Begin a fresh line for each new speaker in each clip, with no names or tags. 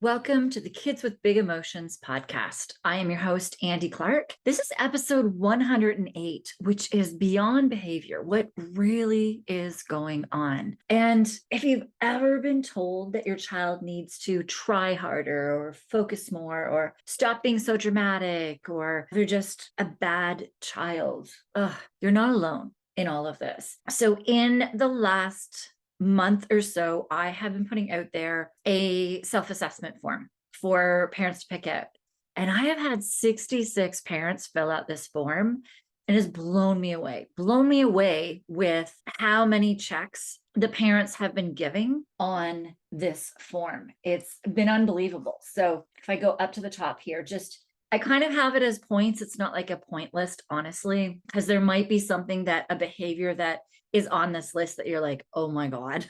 Welcome to the Kids with Big Emotions podcast. I am your host, Andi Clark. This is episode 108, which is Beyond Behavior, what really is going on. And if you've ever been told that your child needs to try harder or focus more or stop being so dramatic or they're just a bad child, you're not alone in all of this. So in the last month or so, I have been putting out there a self-assessment form for parents to pick out. And I have had 66 parents fill out this form and it's blown me away with how many checks the parents have been giving on this form. It's been unbelievable. So if I go up to the top here, I kind of have it as points. It's not like a point list, honestly, because there might be something a behavior that is on this list that you're like, oh my God,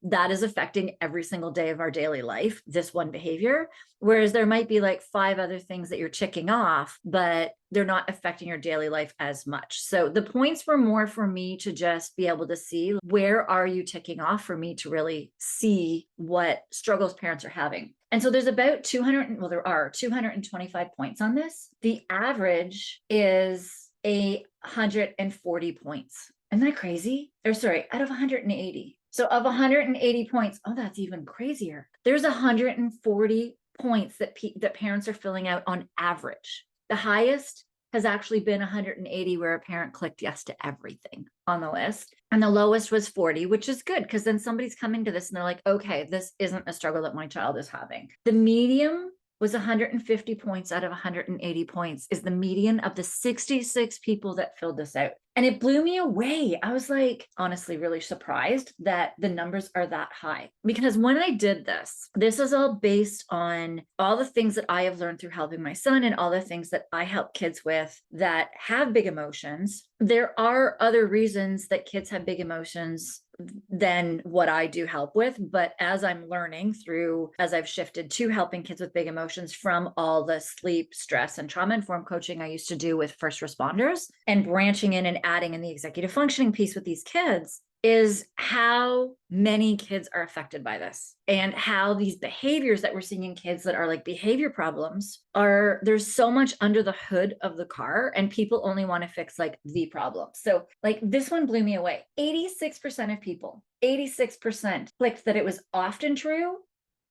that is affecting every single day of our daily life, this one behavior. Whereas there might be like 5 other things that you're ticking off, but they're not affecting your daily life as much. So the points were more for me to just be able to see where are you ticking off for me to really see what struggles parents are having. And so there's about there are 225 points on this. The average is 140 points. Isn't that crazy? Out of 180. So of 180 points, that's even crazier. There's 140 points that parents are filling out on average. The highest has actually been 180 where a parent clicked yes to everything on the list. And the lowest was 40, which is good because then somebody's coming to this and they're like, okay, this isn't a struggle that my child is having. The medium was 150 points out of 180 points is the median of the 66 people that filled this out. And it blew me away. I was like, honestly, really surprised that the numbers are that high. Because when I did this is all based on all the things that I have learned through helping my son and all the things that I help kids with that have big emotions. There are other reasons that kids have big emotions than what I do help with. But as I'm learning as I've shifted to helping kids with big emotions from all the sleep, stress, and trauma-informed coaching I used to do with first responders and branching in and adding in the executive functioning piece with these kids, is how many kids are affected by this and how these behaviors that we're seeing in kids that are like behavior problems there's so much under the hood of the car and people only want to fix like the problem. So like this one blew me away. 86% of people, 86% clicked that it was often true.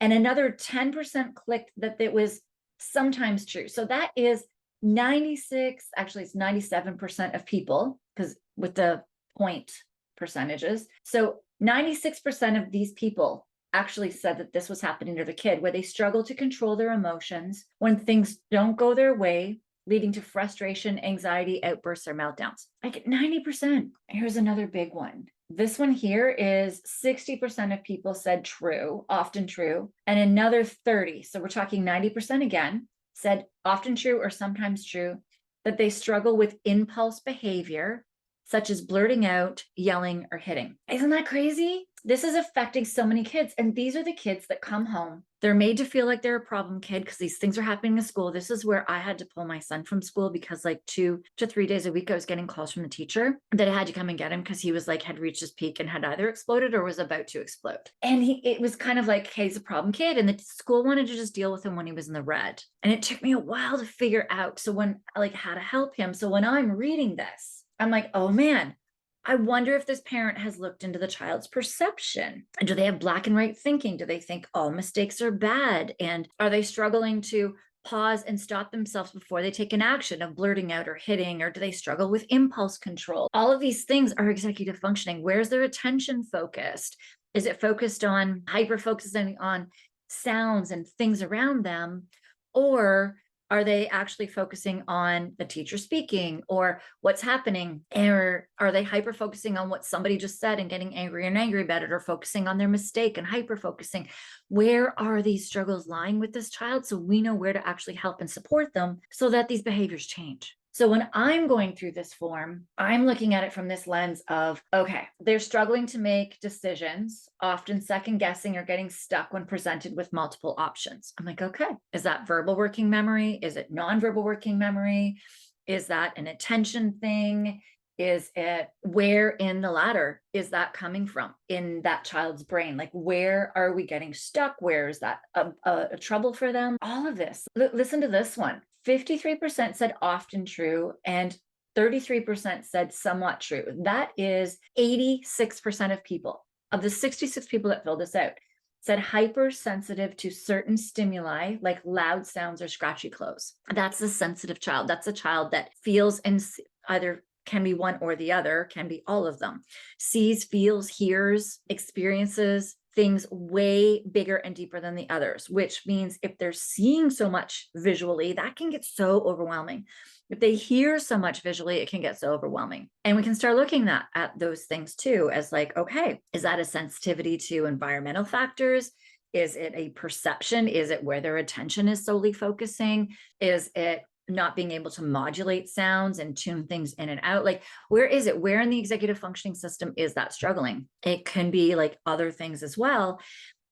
And another 10% clicked that it was sometimes true. So that is 97% of people, because with the point percentages. So 96% of these people actually said that this was happening to the kid, where they struggle to control their emotions when things don't go their way, leading to frustration, anxiety, outbursts, or meltdowns. Like 90%. Here's another big one. This one here is 60% of people said true, often true, and another 30. So we're talking 90% again, said often true or sometimes true, that they struggle with impulse behavior, such as blurting out, yelling, or hitting. Isn't that crazy? This is affecting so many kids. And these are the kids that come home. They're made to feel like they're a problem kid because these things are happening in school. This is where I had to pull my son from school because like 2 to 3 days a week, I was getting calls from the teacher that I had to come and get him because he was like, had reached his peak and had either exploded or was about to explode. And it was kind of like, hey, he's a problem kid. And the school wanted to just deal with him when he was in the red. And it took me a while to figure out. So how to help him. So when I'm reading this, I'm like, oh man, I wonder if this parent has looked into the child's perception. And do they have black and white thinking? Do they think all mistakes are bad? And are they struggling to pause and stop themselves before they take an action of blurting out or hitting? Or do they struggle with impulse control? All of these things are executive functioning. Where's their attention focused? Is it focused on hyper-focusing on sounds and things around them? Or are they actually focusing on the teacher speaking or what's happening? Or are they hyper focusing on what somebody just said and getting angry and angry about it, or focusing on their mistake and hyper focusing? Where are these struggles lying with this child? So we know where to actually help and support them so that these behaviors change. So when I'm going through this form, I'm looking at it from this lens of, okay, they're struggling to make decisions, often second guessing or getting stuck when presented with multiple options. I'm like, okay, is that verbal working memory? Is it nonverbal working memory? Is that an attention thing? Is it where in the ladder is that coming from in that child's brain? Like, where are we getting stuck? Where is that a trouble for them? All of this. Listen to this one. 53% said often true, and 33% said somewhat true. That is 86% of people. Of the 66 people that filled this out, said hypersensitive to certain stimuli like loud sounds or scratchy clothes. That's a sensitive child. That's a child that feels and either can be one or the other, can be all of them. Sees, feels, hears, experiences things way bigger and deeper than the others, which means if they're seeing so much visually, that can get so overwhelming. If they hear so much visually, it can get so overwhelming. And we can start looking at those things too as like, okay, is that a sensitivity to environmental factors? Is it a perception? Is it where their attention is solely focusing? Is it not being able to modulate sounds and tune things in and out? Like, where is it? Where in the executive functioning system is that struggling? It can be like other things as well.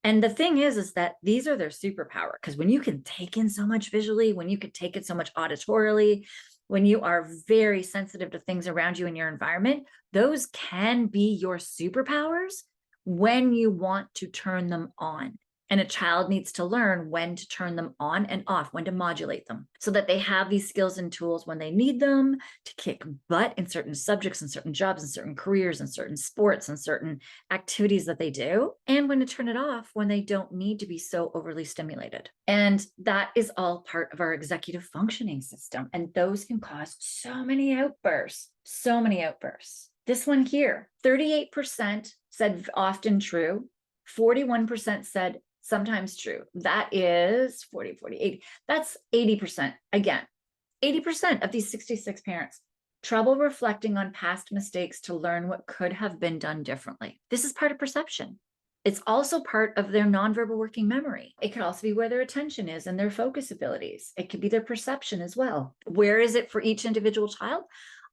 And the thing is that these are their superpower, because when you can take in so much visually, when you can take it so much auditorily, when you are very sensitive to things around you in your environment, those can be your superpowers when you want to turn them on. And a child needs to learn when to turn them on and off, when to modulate them, so that they have these skills and tools when they need them to kick butt in certain subjects and certain jobs and certain careers and certain sports and certain activities that they do, and when to turn it off when they don't need to be so overly stimulated. And that is all part of our executive functioning system. And those can cause so many outbursts, so many outbursts. This one here, 38% said often true, 41% said sometimes true. That is 40, 40, 80. That's 80%. Again, 80% of these 66 parents, trouble reflecting on past mistakes to learn what could have been done differently. This is part of perception. It's also part of their nonverbal working memory. It could also be where their attention is and their focus abilities. It could be their perception as well. Where is it for each individual child?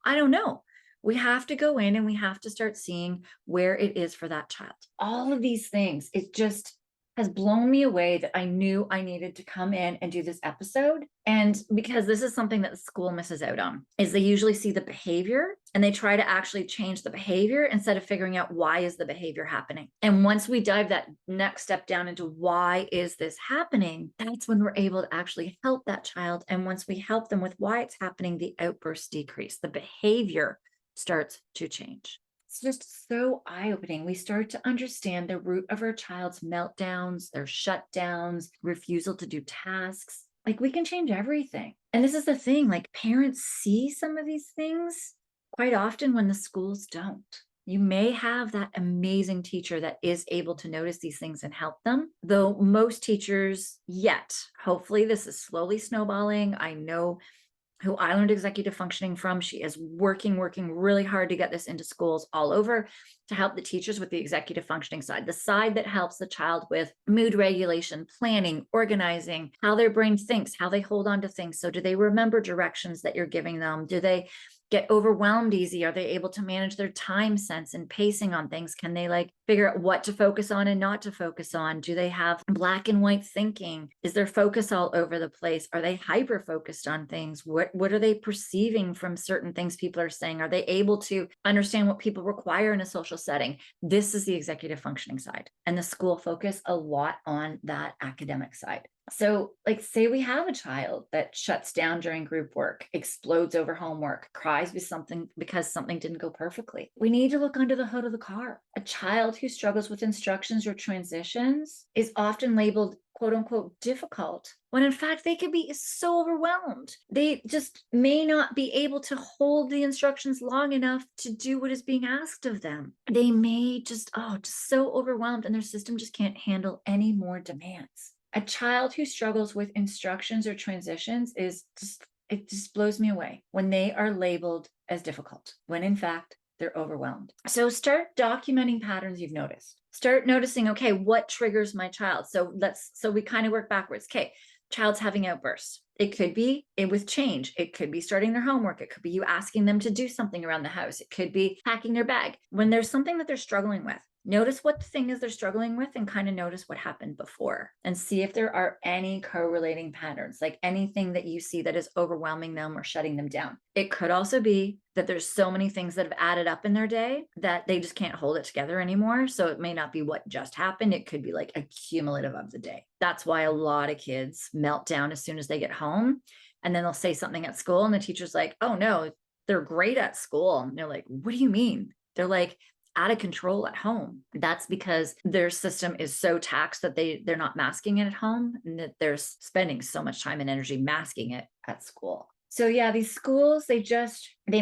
I don't know. We have to go in and we have to start seeing where it is for that child. All of these things, it just has blown me away that I knew I needed to come in and do this episode. And because this is something that the school misses out on, is they usually see the behavior and they try to actually change the behavior instead of figuring out why is the behavior happening. And once we dive that next step down into why is this happening, that's when we're able to actually help that child. And once we help them with why it's happening, the outbursts decrease, the behavior starts to change. It's just so eye-opening. We start to understand the root of our child's meltdowns, their shutdowns, refusal to do tasks. Like, we can change everything. And this is the thing, like, parents see some of these things quite often when the schools don't. You may have that amazing teacher that is able to notice these things and help them, though most teachers yet, hopefully this is slowly snowballing. I know who I learned executive functioning from. She is working really hard to get this into schools all over to help the teachers with the executive functioning side, the side that helps the child with mood regulation, planning, organizing, how their brain thinks, how they hold on to things. So do they remember directions that you're giving them? Do they get overwhelmed easy? Are they able to manage their time sense and pacing on things? Can they like figure out what to focus on and not to focus on? Do they have black and white thinking? Is their focus all over the place? Are they hyper focused on things? What are they perceiving from certain things people are saying? Are they able to understand what people require in a social setting? This is the executive functioning side, and the school focus a lot on that academic side. So, like, say we have a child that shuts down during group work, explodes over homework, cries because something didn't go perfectly. We need to look under the hood of the car. A child who struggles with instructions or transitions is often labeled quote unquote difficult, when in fact they could be so overwhelmed. They just may not be able to hold the instructions long enough to do what is being asked of them. They may just so overwhelmed, and their system just can't handle any more demands. A child who struggles with instructions or transitions it just blows me away when they are labeled as difficult, when in fact they're overwhelmed. So start documenting patterns you've noticed. Start noticing, okay, what triggers my child? So we kind of work backwards. Okay, child's having outbursts. It could be with change. It could be starting their homework. It could be you asking them to do something around the house. It could be packing their bag. When there's something that they're struggling with, Notice what the thing is they're struggling with and kind of notice what happened before and see if there are any correlating patterns, like anything that you see that is overwhelming them or shutting them down. It could also be that there's so many things that have added up in their day that they just can't hold it together anymore. So it may not be what just happened. It could be like a cumulative of the day. That's why a lot of kids melt down as soon as they get home. And then they'll say something at school and the teacher's like, oh no, they're great at school. And they're like, what do you mean? They're like, out of control at home. That's because their system is so taxed that they're not masking it at home and that they're spending so much time and energy masking it at school. So yeah, these schools, they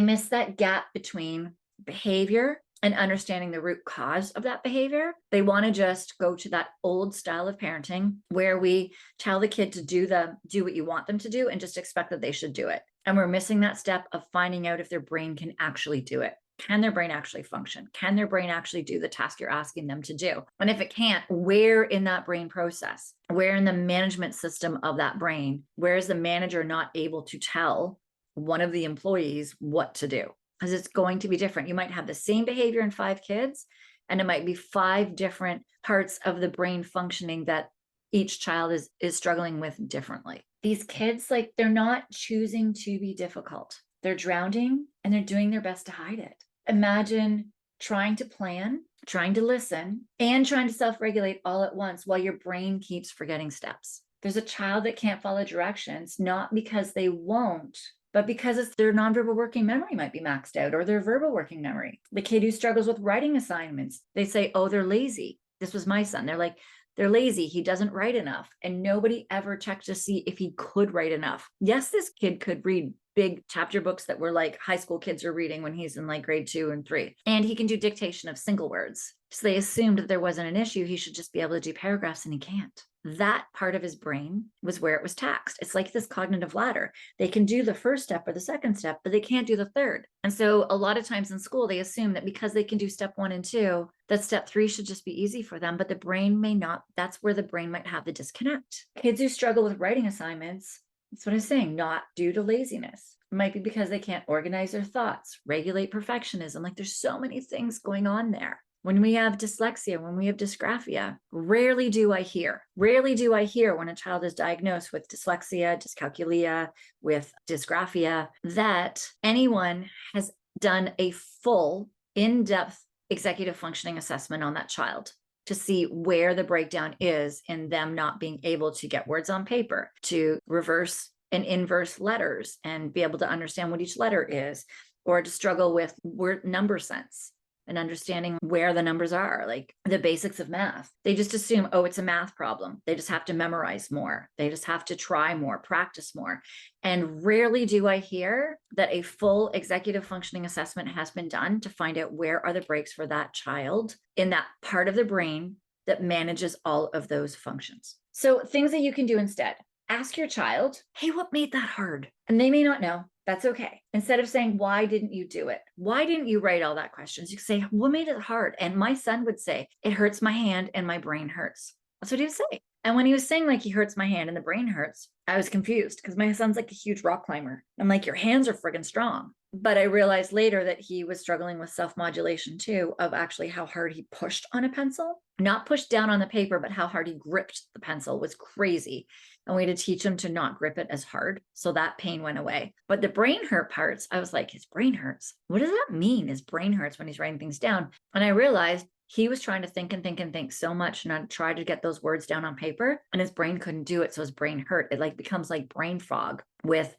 miss that gap between behavior and understanding the root cause of that behavior. They want to just go to that old style of parenting where we tell the kid to do what you want them to do and just expect that they should do it. And we're missing that step of finding out if their brain can actually do it. Can their brain actually function? Can their brain actually do the task you're asking them to do? And if it can't, where in that brain process, where in the management system of that brain, where is the manager not able to tell one of the employees what to do? Because it's going to be different. You might have the same behavior in 5 kids, and it might be 5 different parts of the brain functioning that each child is struggling with differently. These kids, like, they're not choosing to be difficult. They're drowning and they're doing their best to hide it. Imagine trying to plan, trying to listen, and trying to self-regulate all at once while your brain keeps forgetting steps. There's a child that can't follow directions, not because they won't, but because their nonverbal working memory might be maxed out or their verbal working memory. The kid who struggles with writing assignments, they say, oh, they're lazy. This was my son. They're like, they're lazy. He doesn't write enough. And nobody ever checked to see if he could write enough. Yes, this kid could read big chapter books that were like high school kids are reading when he's in like grade 2 and 3. And he can do dictation of single words. So they assumed that there wasn't an issue. He should just be able to do paragraphs, and he can't. That part of his brain was where it was taxed. It's like this cognitive ladder. They can do the first step or the second step, but they can't do the third. And so a lot of times in school, they assume that because they can do step 1 and 2, that step 3 should just be easy for them, but the brain may not. That's where the brain might have the disconnect. Kids who struggle with writing assignments, that's what I'm saying, not due to laziness. It might be because they can't organize their thoughts, regulate perfectionism. Like, there's so many things going on there. When we have dyslexia, when we have dysgraphia, rarely do I hear when a child is diagnosed with dyslexia, dyscalculia, with dysgraphia, that anyone has done a full, in-depth executive functioning assessment on that child to see where the breakdown is in them not being able to get words on paper, to reverse and inverse letters and be able to understand what each letter is, or to struggle with word number sense and understanding where the numbers are, like the basics of math. They just assume, oh, it's a math problem. They just have to memorize more. They just have to try more, practice more. And rarely do I hear that a full executive functioning assessment has been done to find out where are the breaks for that child in that part of the brain that manages all of those functions. So things that you can do instead. Ask your child, hey, what made that hard? And they may not know. That's okay. Instead of saying, why didn't you do it? Why didn't you write all that questions? You can say, what made it hard? And my son would say, it hurts my hand and my brain hurts. That's what he would say. And when he was saying like, he hurts my hand and the brain hurts, I was confused because my son's like a huge rock climber. I'm like, your hands are friggin' strong. But I realized later that he was struggling with self-modulation too, of actually how hard he pushed on a pencil, not pushed down on the paper, but how hard he gripped the pencil was crazy. And we had to teach him to not grip it as hard. So that pain went away. But the brain hurt parts, I was like, his brain hurts. What does that mean? His brain hurts when he's writing things down. And I realized he was trying to think and think and think so much and try to get those words down on paper, and his brain couldn't do it. So his brain hurt. It like becomes like brain fog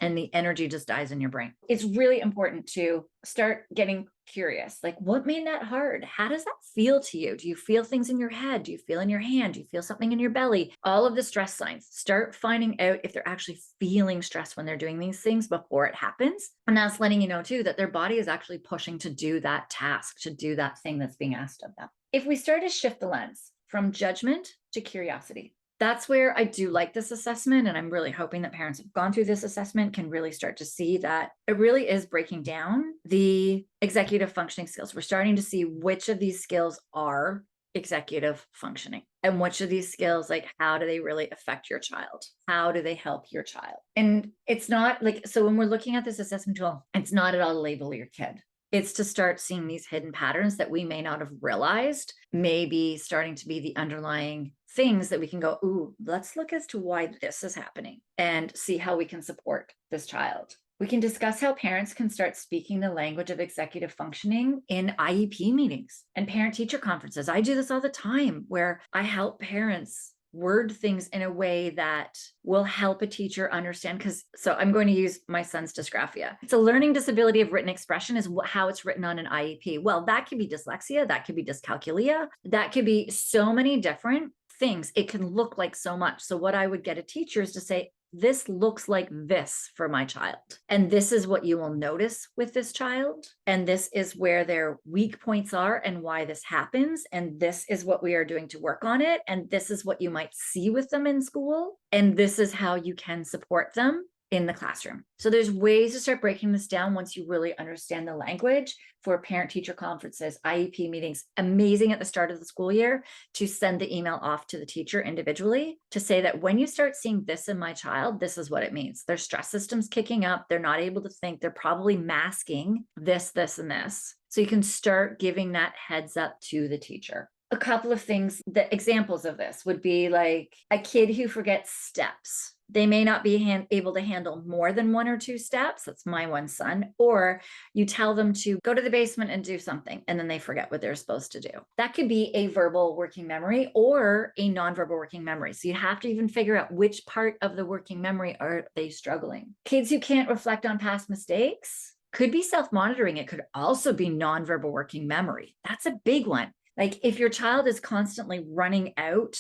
and the energy just dies in your brain. It's really important to start getting curious. Like, what made that hard? How does that feel to you? Do you feel things in your head? Do you feel in your hand? Do you feel something in your belly? All of the stress signs. Start finding out if they're actually feeling stress when they're doing these things before it happens. And that's letting you know too, that their body is actually pushing to do that task, to do that thing that's being asked of them. If we start to shift the lens from judgment to curiosity, that's where I do like this assessment. And I'm really hoping that parents have gone through this assessment can really start to see that it really is breaking down the executive functioning skills. We're starting to see which of these skills are executive functioning and which of these skills, like, how do they really affect your child? How do they help your child? And it's not like, so when we're looking at this assessment tool, it's not at all to label your kid. It's to start seeing these hidden patterns that we may not have realized, maybe starting to be the underlying things that we can go, ooh, let's look as to why this is happening and see how we can support this child. We can discuss how parents can start speaking the language of executive functioning in IEP meetings and parent-teacher conferences. I do this all the time where I help parents word things in a way that will help a teacher understand. So I'm going to use my son's dysgraphia. It's a learning disability of written expression is how it's written on an IEP. Well, that could be dyslexia, that could be dyscalculia, that could be so many different things. It can look like so much. So what I would get a teacher is to say, this looks like this for my child. And this is what you will notice with this child. And this is where their weak points are and why this happens. And this is what we are doing to work on it. And this is what you might see with them in school. And this is how you can support them in the classroom. So there's ways to start breaking this down once you really understand the language for parent-teacher conferences, IEP meetings. Amazing at the start of the school year to send the email off to the teacher individually to say that when you start seeing this in my child, this is what it means. Their stress system's kicking up. They're not able to think. They're probably masking this, this, and this. So you can start giving that heads up to the teacher. A couple of things, the examples of this would be like a kid who forgets steps. They may not be able to handle more than 1 or 2 steps. That's my one son. Or you tell them to go to the basement and do something, and then they forget what they're supposed to do. That could be a verbal working memory or a nonverbal working memory. So you have to even figure out which part of the working memory are they struggling. Kids who can't reflect on past mistakes could be self-monitoring. It could also be nonverbal working memory. That's a big one. Like if your child is constantly running out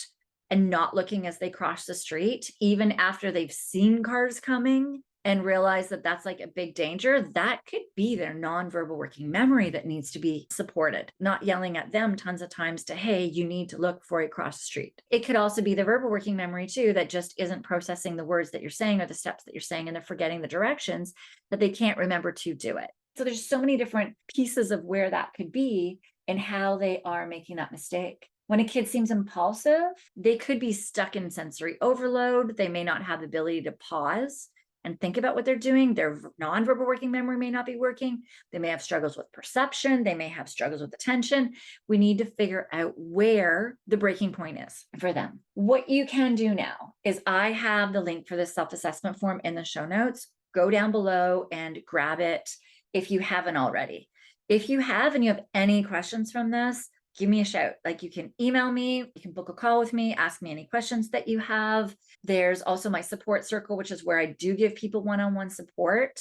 and not looking as they cross the street, even after they've seen cars coming and realize that that's like a big danger, that could be their nonverbal working memory that needs to be supported. Not yelling at them tons of times to, hey, you need to look before you cross the street. It could also be the verbal working memory too, that just isn't processing the words that you're saying or the steps that you're saying, and they're forgetting the directions that they can't remember to do it. So there's so many different pieces of where that could be and how they are making that mistake. When a kid seems impulsive, they could be stuck in sensory overload. They may not have the ability to pause and think about what they're doing. Their nonverbal working memory may not be working. They may have struggles with perception. They may have struggles with attention. We need to figure out where the breaking point is for them. What you can do now is I have the link for this self-assessment form in the show notes. Go down below and grab it if you haven't already. If you have and you have any questions from this, give me a shout. Like you can email me, you can book a call with me, ask me any questions that you have. There's also my support circle, which is where I do give people one-on-one support.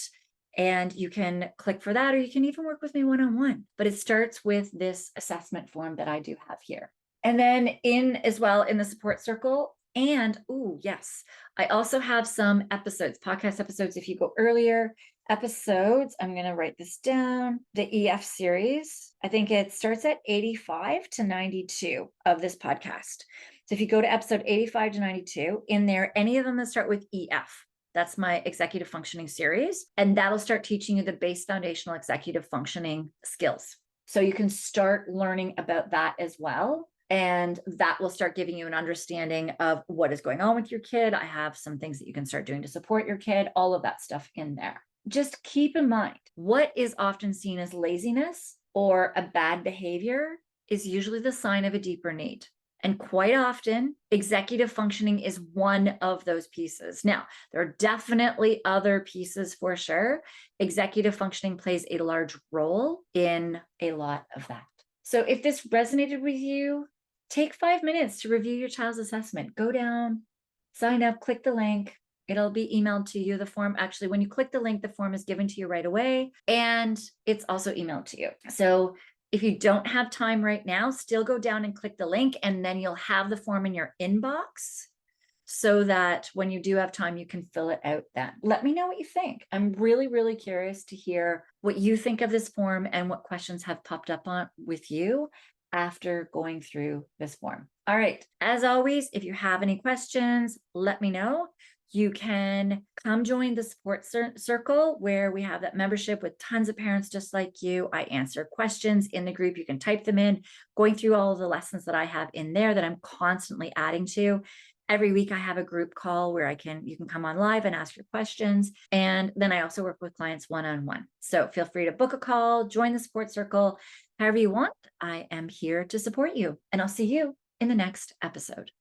And you can click for that, or you can even work with me one-on-one. But it starts with this assessment form that I do have here. And then in the support circle, and yes, I also have some episodes, podcast episodes. If you go earlier, episodes, I'm going to write this down, the EF series. I think it starts at 85 to 92 of this podcast. So if you go to episode 85 to 92, in there, any of them that start with EF, that's my executive functioning series. And that'll start teaching you the base foundational executive functioning skills. So you can start learning about that as well. And that will start giving you an understanding of what is going on with your kid. I have some things that you can start doing to support your kid, all of that stuff in there. Just keep in mind, what is often seen as laziness or a bad behavior is usually the sign of a deeper need. And quite often, executive functioning is one of those pieces. Now, there are definitely other pieces for sure. Executive functioning plays a large role in a lot of that. So if this resonated with you, take 5 minutes to review your child's assessment. Go down, sign up, click the link. It'll be emailed to you. The form, actually, when you click the link, the form is given to you right away, and it's also emailed to you. So if you don't have time right now, still go down and click the link, and then you'll have the form in your inbox so that when you do have time, you can fill it out then. Let me know what you think. I'm really, really curious to hear what you think of this form and what questions have popped up on with you after going through this form. All right. As always, if you have any questions, let me know. You can come join the support circle where we have that membership with tons of parents just like you. I answer questions in the group. You can type them in, going through all of the lessons that I have in there that I'm constantly adding to. Every week I have a group call where you can come on live and ask your questions. And then I also work with clients one-on-one. So feel free to book a call, join the support circle, however you want. I am here to support you, and I'll see you in the next episode.